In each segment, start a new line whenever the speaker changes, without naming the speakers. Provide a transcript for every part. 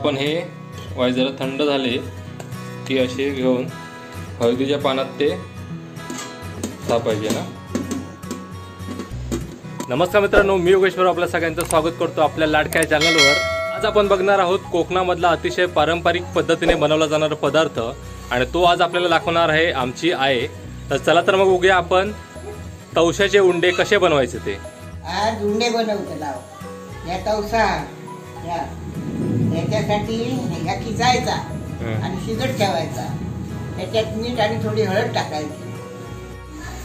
पण हे वाय जरा थंड झाले की असे घेऊन हळदीच्या पानात ते थापायचे ना। नमस्कार मित्रांनो, मी योगेश्वर आपल्या सगळ्यांचं स्वागत करतो आपल्या लाडक्या चॅनलवर। आज आपण बघणार आहोत कोकणामधला अतिशय पारंपरिक पद्धतीने बनवला जाणारा पदार्थ आणि तो आज आपल्याला दाखवणार आहे आमची आई। तर चला तर मग बघूया आपण तवशाचे उंडे कसे बनवायचे ते।
आज उंडे बनवतो लाव या तवसा याच्यासाठी ह्या खिचायचा आणि शिजत ठेवायचा, त्याच्यात मीठ आणि थोडी हळद टाकायची।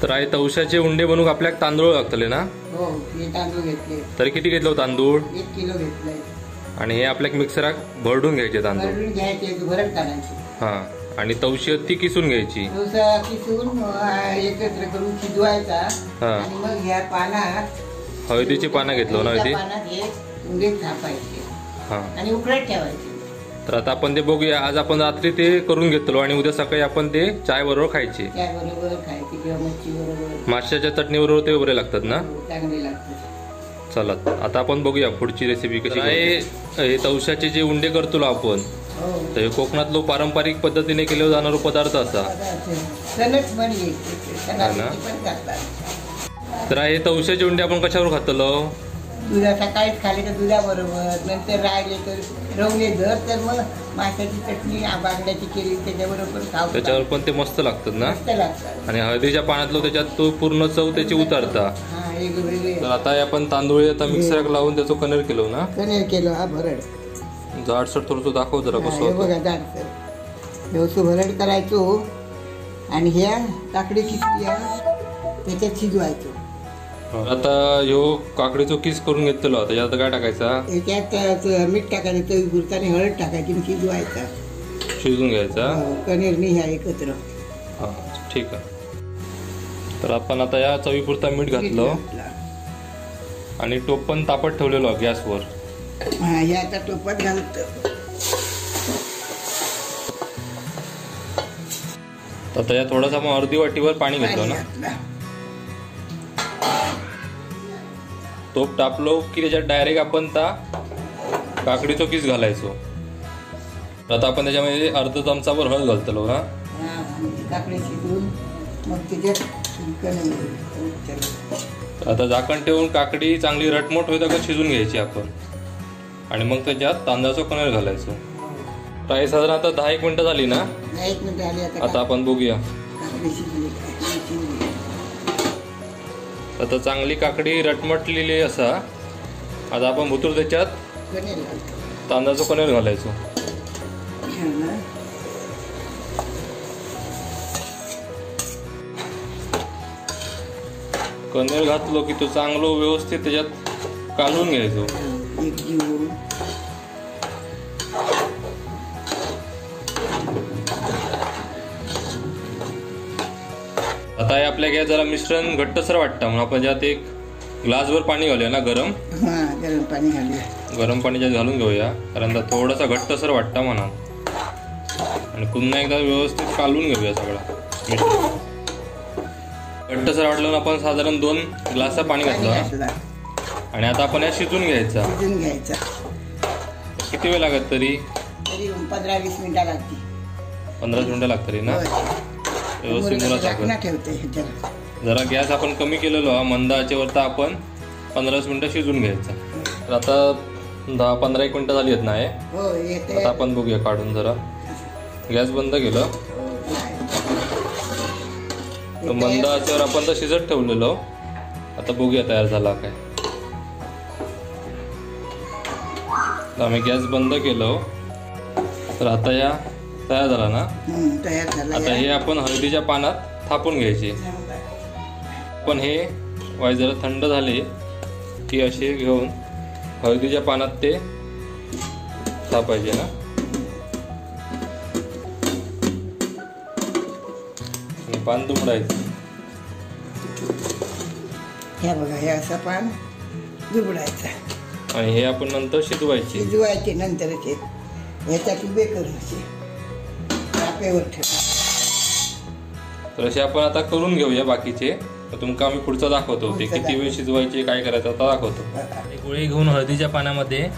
तर आई तवशाचे उंडे बनवूक आपल्याला तांदूळ लागतले ना?
हो, हे तांदूळ घेतले।
तरी किती घेतलो तांदूळ?
1 किलो घेतले।
आणि हे आपल्याला मिक्सरात भरडून घ्यायचे तांदूळ,
भरडून घ्यायचे, भरड काढायची।
हा, आणि तवशी ती किसून घ्यायची,
तवसा किसून एकत्र करून शिजवायचा आणि मग ह्या पानात
हळदीची पानं घेतलो ना, हळदी
पानात हे उंडे थापायचे आणि उकळत ठेवायचे।
तर आता आपण ते बघूया। आज आपण रात्री ते करून घेतलो आणि उद्या सकाळी आपण ते चाय बरोबर खायचे।
चाय बरोबर खायचे किंवा मच्छी बरोबर,
माशाच्या चटणी बरोबर ते बरे लागतात ना?
चांगले लागतात।
चला आता आपण बघूया पुढची रेसिपी कशी आहे। हे तवशाचे जे उंडे करतो आपण, तर हे कोकणातलो पारंपरिक पद्धतीने केले जाणारा पदार्थ असा तर हे तवशाचे उंडे आपण कशावर खातलो?
दुधा सकाळीच खाले तर दुधाबरोबर, नंतर राहिले तर रवले जर तर मग माशाची चटणी बांगड्याची केली त्याच्याबरोबर खाऊ,
त्याच्यावर पण ते मस्त लागतात ना?
मस्त लागतात।
आणि हळदीच्या पानातलो त्याच्यात तो पूर्ण चव त्याची उतरता। तर आता आपण तांदूळ आता मिक्सर लावून त्याचं कणर केलो ना?
कणर केलो। हा भरड
जाडसर थोडंसं दाखव जरा कसं
बघा, जाडसर व्यवस्थित भरड करायचो आणि ह्या काकडी किसल्या त्याच्यात शिजवायचो।
आता ह्यो काकडीचो किस करून घेतलो, त्याच्यात काय टाकायचा?
त्याच्यात मीठ टाकायचं, चवीपुरता आणि हळद टाकायची, शिजवायचा,
शिजून घ्यायचा
कणेरनी ह्या एकत्र।
हा, ठीक आहे। तर आपण आता या चवीपुरता मीठ घातलं आणि टोप पण तापत ठेवलेलो गॅसवर।
हे आता टोपात घालतो।
आता या थोडासा मग अर्धी वाटीवर पाणी घेतलो ना, टोप टापलो की त्याच्यात डायरेक्ट आपण काकडीचो किस घालायचो। आता आपण त्याच्यामध्ये अर्धा चमचावर हळद घालतलो ना,
काकडी शिजवून मग त्याच्यात
आता झाकण ठेवून काकडी चांगली रटमोट होईल का शिजून घ्यायची आपण, आणि मग त्याच्यात तांदळाचा कणर घालायचो। तर साधारण आता 10-1 मिनिटं झाली ना?
1 मिनिट झाली।
आता आपण बघूया। आता चांगली काकडी रटमटलेली असा, आता आपण भुतूर त्याच्यात तांदळाचा कणर घालायचो। कणर घातलो की तो चांगलो व्यवस्थित त्याच्यात कालवून घ्यायचो। आता हे आपल्या गॅस जरा मिश्रण घट्टसर वाटतं म्हणून आपण ज्यात एक ग्लासभर पाणी घालूया ना, गरम
पाणी घालूया, गरम
पाणी ज्यात घालून घेऊया, कारण थोडासा घट्टसर वाटतं म्हणा। आणि पुन्हा एकदा व्यवस्थित कालवून घेऊया सगळं मिश्रण। घट्टसर वाटलं आपण साधारण 2 ग्लास पाणी घातलं आणि आता आपण या शिजून घ्यायचा। किती वेळ लागत? तरी
15-20 मिनिटं लागतील।
15 मिनिटं लागत तरी ना? व्यवस्थित जरा गॅस आपण कमी केलेलो, मंद आचेवर तर आपण 15 मिनिटं शिजून घ्यायचा। तर आता 10-15 मिनिटं झाली आहेत ना? आता आपण बघूया काढून, जरा गॅस बंद केलं तर मंद आचेवर आपण तर शिजत ठेवलेलो। आता बघूया तयार झाला काय। आम्ही गॅस बंद केलो तर आता या तयार झाला ना?
तयार झाला।
आता हे आपण हळदीच्या पानात थापून घ्यायचे। पण हे वाय जरा थंड झाले की असे घेऊन हळदीच्या पानात ते थापायचे ना, आणि पान दुमडायचं।
हे बघा, हे असं पान दुमडायचं आणि
हे आपण नंतर शिजवायचे
नंतर ह्याच्यात उभे करून तापेवर ठेवा।
तर असे आपण आता करून घेऊया बाकीचे। तर तुमका आम्ही पुढचं दाखवतो, ते किती वेळ शिजवायचे, काय करायचं आता दाखवतो। गोळी घेऊन हळदीच्या पानामध्ये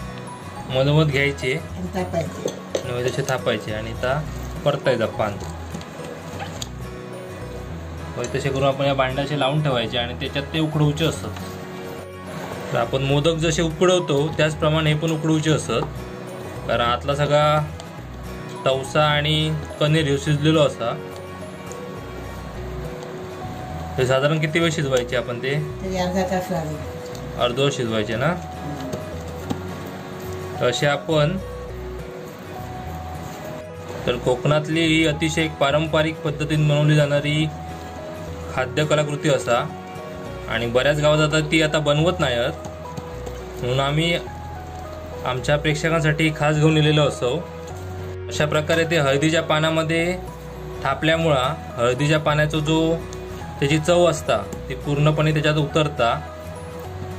मधोमध घ्यायचे
आणि तापायचे
आणि तसे थापायचे आणि आता परतायचा पान तसे करून आपण या भांड्याचे लावून ठेवायचे आणि त्याच्यात ते उकडवचे असतात. तर आपण मोदक जसे उकडवतो त्याचप्रमाणे हे पण उकडवचे असत, कारण आतला सगळा तवसा आणि कणीर हे शिजलेलो असा. ते साधारण किती वेळ शिजवायचे आपण ते?
अर्धा तास लागेल.
अर्धा तास शिजवायचे ना. असे आपण तर कोकणातली ही अतिशय पारंपरिक पद्धतीने बनवली जाणारी खाद्य कलाकृती असा आणि बऱ्याच गावात आता ती आता बनवत नाहीत, म्हणून आम्ही आमच्या प्रेक्षकांसाठी खास घेऊन आलेलो असो. अशा प्रकारे ते हळदीच्या पानामध्ये थापल्यामुळं हळदीच्या पाण्याचा जो त्याची चव असता ती पूर्णपणे त्याच्यात उतरता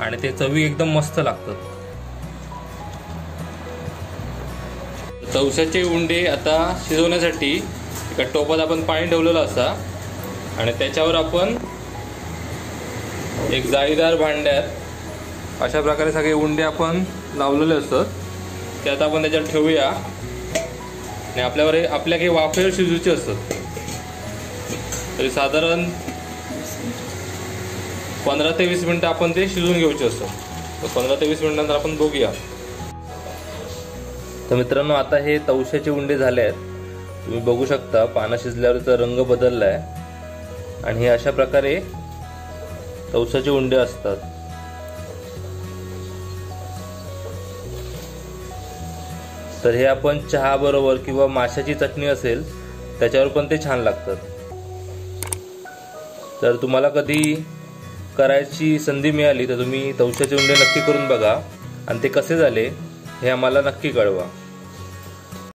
आणि ते चवी एकदम मस्त लागतात. तवशाचे उंडे आता शिजवण्यासाठी एका टोपात आपण पाणी ठेवलेलं असा आणि त्याच्यावर आपण एक जाळीदार भांड्यात अशा प्रकारे सगळे उंडे आपण लावलेले असतात. ते आता आपण त्याच्यात ठेवूया आणि आपल्या काही वाफेवर शिजूचे असतात. तरी साधारण 15 ते 20 मिनिटं आपण ते शिजून घ्यायचे असतात. तर 15 ते 20 मिनिटांनंतर आपण बघूया. तर मित्रांनो, आता हे तवशाचे उंडे झाले आहेत. तुम्ही बघू शकता पानं शिजल्यावरचा रंग बदलला आहे आणि हे अशा प्रकारे तवशाचे उंडे असतात. तर हे आपण चहा बरोबर किंवा माशाची चटणी असेल त्याच्यावर पण ते छान लागतात. तर तुम्हाला कधी करायची संधी मिळाली तर तुम्ही तवशाचे उंडे नक्की करून बघा आणि ते कसे झाले हे आम्हाला नक्की कळवा.